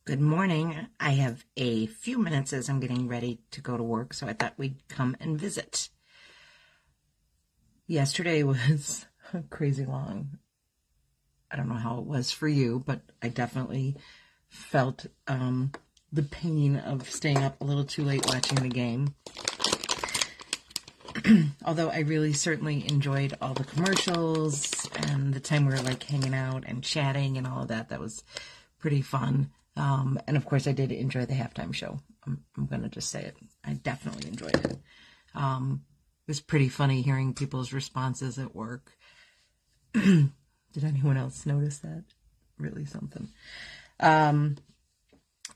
Good morning. I have a few minutes as I'm getting ready to go to work, so I thought we'd come and visit. Yesterday was crazy long. I don't know how it was for you, but I definitely felt the pain of staying up a little too late watching the game. Although I really certainly enjoyed all the commercials and the time we were like hanging out and chatting and all of that. That was pretty fun. And of course I did enjoy the halftime show. I'm going to just say it. I definitely enjoyed it. It was pretty funny hearing people's responses at work. Did anyone else notice that? Really something.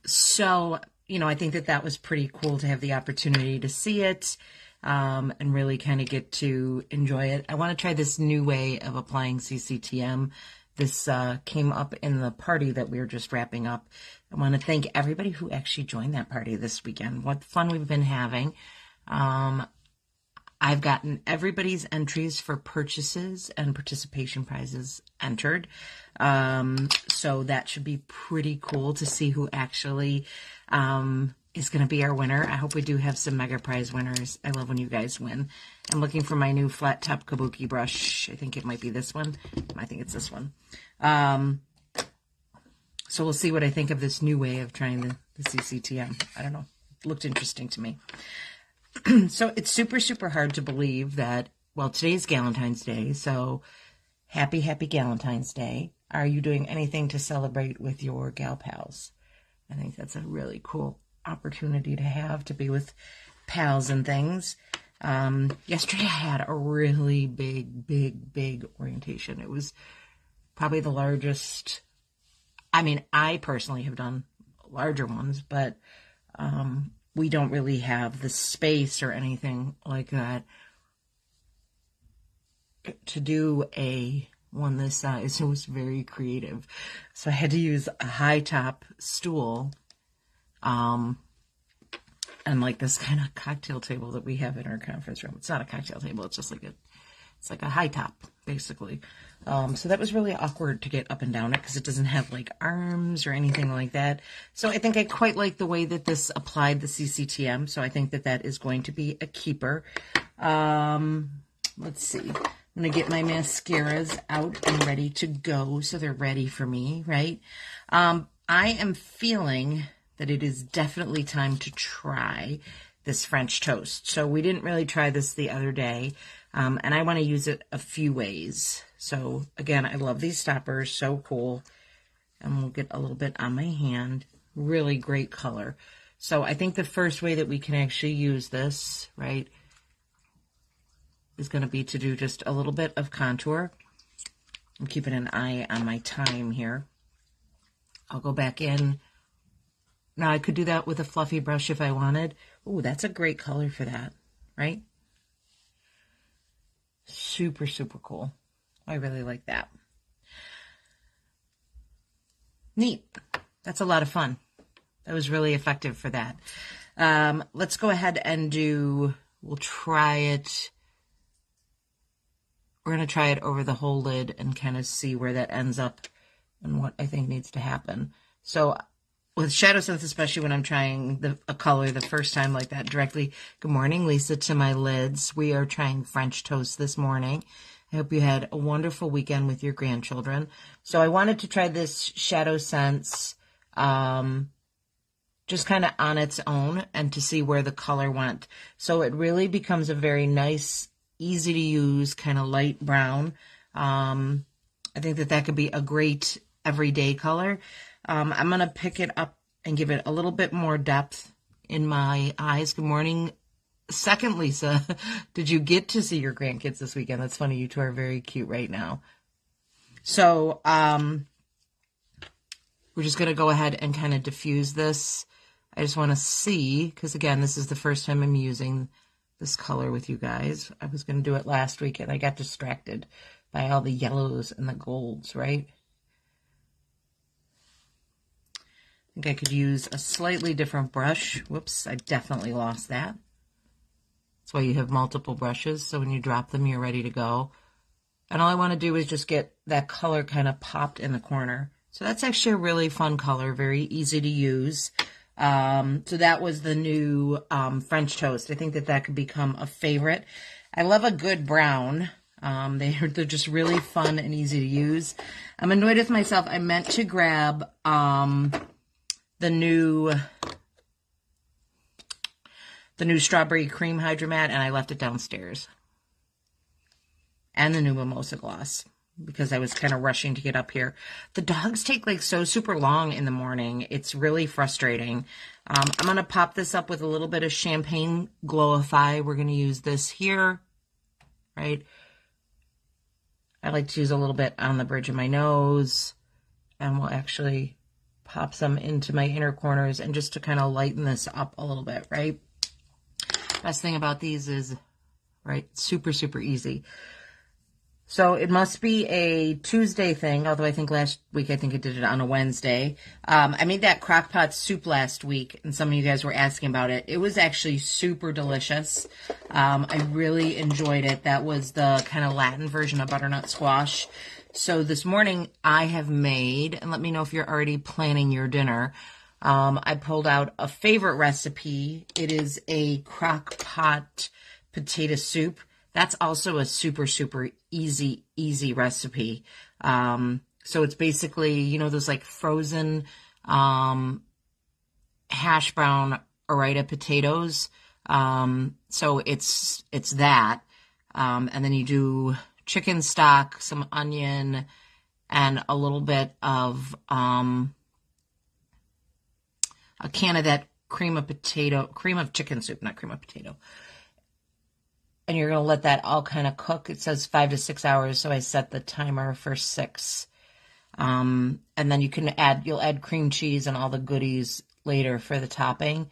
So, I think that was pretty cool to have the opportunity to see it. And really kind of get to enjoy it. I want to try this new way of applying CCTM. This came up in the party that we were just wrapping up. I want to thank everybody who actually joined that party this weekend. What fun we've been having. I've gotten everybody's entries for purchases and participation prizes entered. So that should be pretty cool to see who actually is going to be our winner. I hope we do have some mega prize winners. I love when you guys win. I'm looking for my new flat top kabuki brush. I think it might be this one. I think it's this one. So we'll see what I think of this new way of trying the CCTM. I don't know. It looked interesting to me. So it's super, super hard to believe that, well, today's Valentine's Day. So happy Valentine's Day. Are you doing anything to celebrate with your gal pals? I think that's a really cool opportunity to have, to be with pals and things. Yesterday I had a really big orientation. It was probably the largest. I mean, I personally have done larger ones, but we don't really have the space or anything like that to do a one this size. It was very creative. So I had to use a high top stool and like this kind of cocktail table that we have in our conference room. It's not a cocktail table. It's just like it's like a high top, basically. So that was really awkward to get up and down it because it doesn't have like arms or anything like that. So I think I quite like the way that this applied the CCTM. So I think that is going to be a keeper. Let's see. I'm going to get my mascaras out and ready to go. So they're ready for me, right? I am feeling that it is definitely time to try this French toast. So we didn't really try this the other day. And I want to use it a few ways. So again, I love these stoppers. So cool. And we'll get a little bit on my hand. Really great color. So I think the first way that we can actually use this, right, is going to be to do just a little bit of contour. I'm keeping an eye on my time here. I'll go back in. Now I could do that with a fluffy brush if I wanted. Ooh, that's a great color for that, right? Super, super cool. I really like that. Neat. That's a lot of fun. That was really effective for that. Let's go ahead and we'll try it. We're going to try it over the whole lid and kind of see where that ends up and what I think needs to happen. So with Shadow Sense, especially when I'm trying a color the first time like that directly. Good morning, Lisa, to my lids. We are trying French toast this morning. I hope you had a wonderful weekend with your grandchildren. So I wanted to try this Shadow Sense just kind of on its own and to see where the color went. So it really becomes a very nice, easy to use kind of light brown. I think that could be a great everyday color. I'm going to pick it up and give it a little bit more depth in my eyes. Good morning. Second, Lisa, did you get to see your grandkids this weekend? That's funny. You two are very cute right now. So we're just going to go ahead and kind of diffuse this. I just want to see, because again, this is the first time I'm using this color with you guys. I was going to do it last week and I got distracted by all the yellows and the golds, right? I think I could use a slightly different brush. Whoops, I definitely lost that. That's why you have multiple brushes, so when you drop them, you're ready to go. And all I want to do is just get that color kind of popped in the corner. So that's actually a really fun color, very easy to use. So that was the new French toast. I think that could become a favorite. I love a good brown. They're just really fun and easy to use. I'm annoyed with myself. I meant to grab the new strawberry cream hydromat, and I left it downstairs. And the new mimosa gloss, because I was kind of rushing to get up here. The dogs take like so super long in the morning. It's really frustrating. I'm going to pop this up with a little bit of Champagne Glowify. We're going to use this here, right? I like to use a little bit on the bridge of my nose, and we'll actually pop some into my inner corners and just to kind of lighten this up a little bit, right? Best thing about these is, right, super, super easy. So it must be a Tuesday thing, although I think last week I did it on a Wednesday. I made that crockpot soup last week, and some of you guys were asking about it. It was actually super delicious. I really enjoyed it. That was the kind of Latin version of butternut squash. So this morning I have made, and let me know if you're already planning your dinner, I pulled out a favorite recipe. It is a crockpot potato soup. That's also a super, super easy recipe. So it's basically, you know, those like frozen hash brown Orita potatoes. So it's that. And then you do chicken stock, some onion, and a little bit of a can of that cream of chicken soup, not cream of potato. And you're going to let that all kind of cook. It says 5 to 6 hours, so I set the timer for 6. And then you'll add cream cheese and all the goodies later for the topping.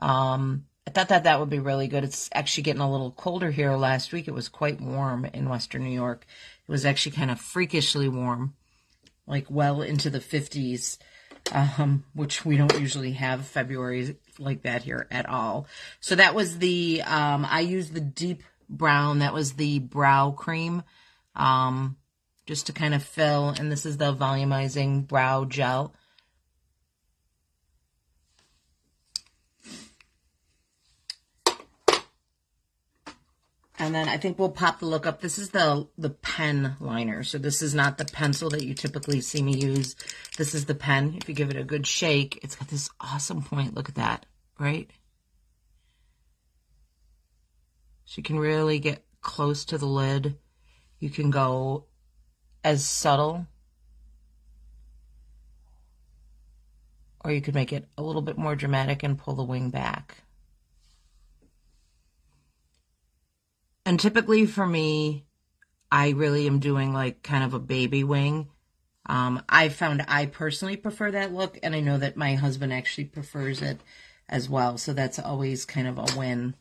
I thought that would be really good. It's actually getting a little colder here. Last week it was quite warm in Western New York. It was actually kind of freakishly warm, like well into the 50s, which we don't usually have February like that here at all. So that was I used the deep brown. That was the brow cream, just to kind of fill. And this is the volumizing brow gel. And then I think we'll pop the look up. This is the pen liner. So this is not the pencil that you typically see me use. This is the pen. If you give it a good shake, it's got this awesome point. Look at that, right? So you can really get close to the lid. You can go as subtle, or you could make it a little bit more dramatic and pull the wing back. And typically for me, I really am doing like kind of a baby wing. I found I personally prefer that look, and I know that my husband actually prefers it as well. So that's always kind of a win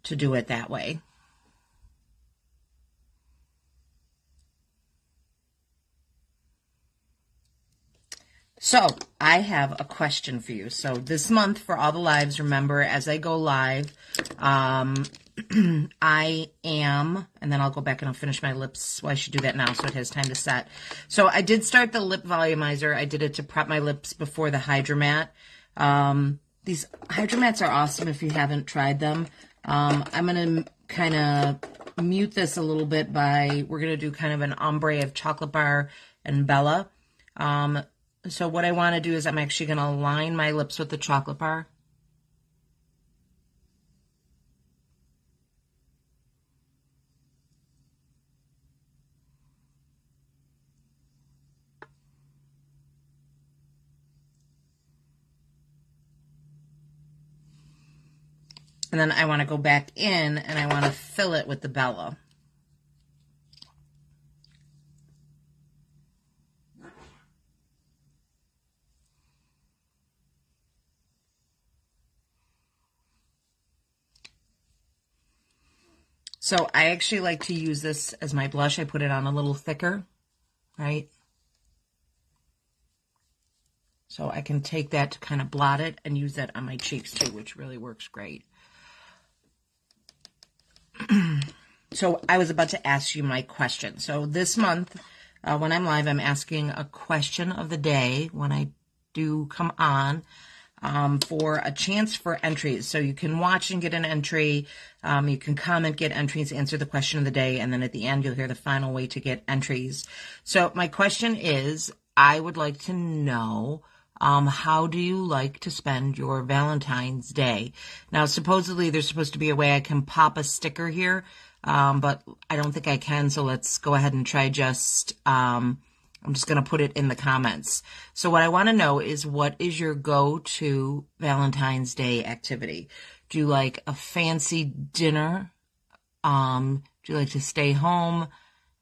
to do it that way. So I have a question for you. So this month for all the lives, remember, as I go live, I am, and then I'll go back and I'll finish my lips. Well, I should do that now so it has time to set. So I did start the lip volumizer. I did it to prep my lips before the hydromat. These hydromats are awesome if you haven't tried them. I'm going to kind of mute this a little bit we're going to do kind of an ombre of Chocolate Bar and Bella. So what I want to do is I'm actually going to line my lips with the Chocolate Bar. And then I want to go back in and I want to fill it with the Bella. So I actually like to use this as my blush. I put it on a little thicker, right? So I can take that to kind of blot it and use that on my cheeks too, which really works great. So I was about to ask you my question. So this month, When I'm live, I'm asking a question of the day when I do come on, for a chance for entries. So you can watch and get an entry. You can comment, get entries, answer the question of the day, and then at the end, you'll hear the final way to get entries. So my question is, I would like to know, how do you like to spend your Valentine's Day? Now, supposedly there's supposed to be a way I can pop a sticker here, but I don't think I can. So let's go ahead and try I'm just going to put it in the comments. So what I want to know is, what is your go-to Valentine's Day activity? Do you like a fancy dinner? Do you like to stay home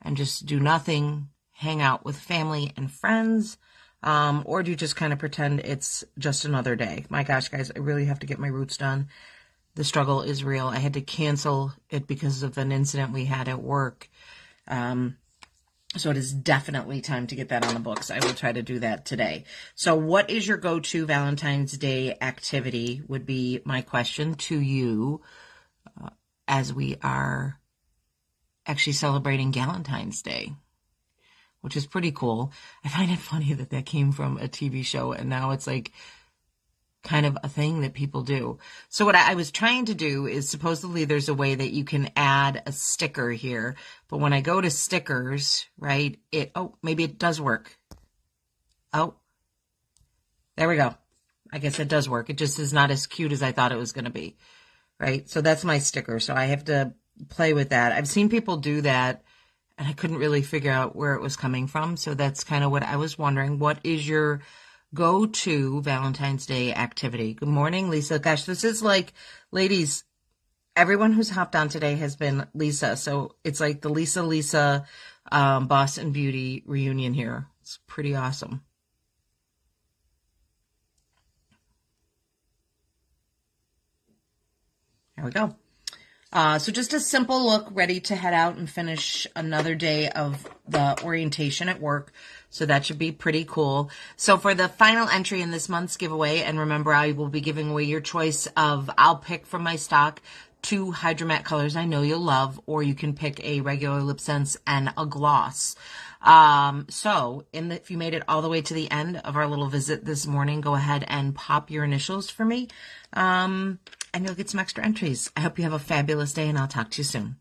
and just do nothing, hang out with family and friends? Or do you just kind of pretend it's just another day? My gosh, guys, I really have to get my roots done. The struggle is real. I had to cancel it because of an incident we had at work. So it is definitely time to get that on the books. I will try to do that today. So what is your go-to Valentine's Day activity would be my question to you, as we are actually celebrating Valentine's Day, which is pretty cool. I find it funny that that came from a TV show and now it's like kind of a thing that people do. So what I was trying to do is, supposedly there's a way that you can add a sticker here, but when I go to stickers, right, maybe it does work. Oh, there we go. I guess it does work. It just is not as cute as I thought it was going to be, right? So that's my sticker. So I have to play with that. I've seen people do that and I couldn't really figure out where it was coming from. So that's kind of what I was wondering. What is your go-to Valentine's Day activity? Good morning, Lisa. Gosh, this is like, ladies, everyone who's hopped on today has been Lisa. So it's like the Lisa Boss and Beauty reunion here. It's pretty awesome. There we go. So just a simple look, ready to head out and finish another day of the orientation at work. So that should be pretty cool. So for the final entry in this month's giveaway, and remember, I will be giving away your choice of, I'll pick from my stock 2 Hydromat colors I know you'll love, or you can pick a regular lip sense and a gloss. If you made it all the way to the end of our little visit this morning, go ahead and pop your initials for me. And you'll get some extra entries. I hope you have a fabulous day, and I'll talk to you soon.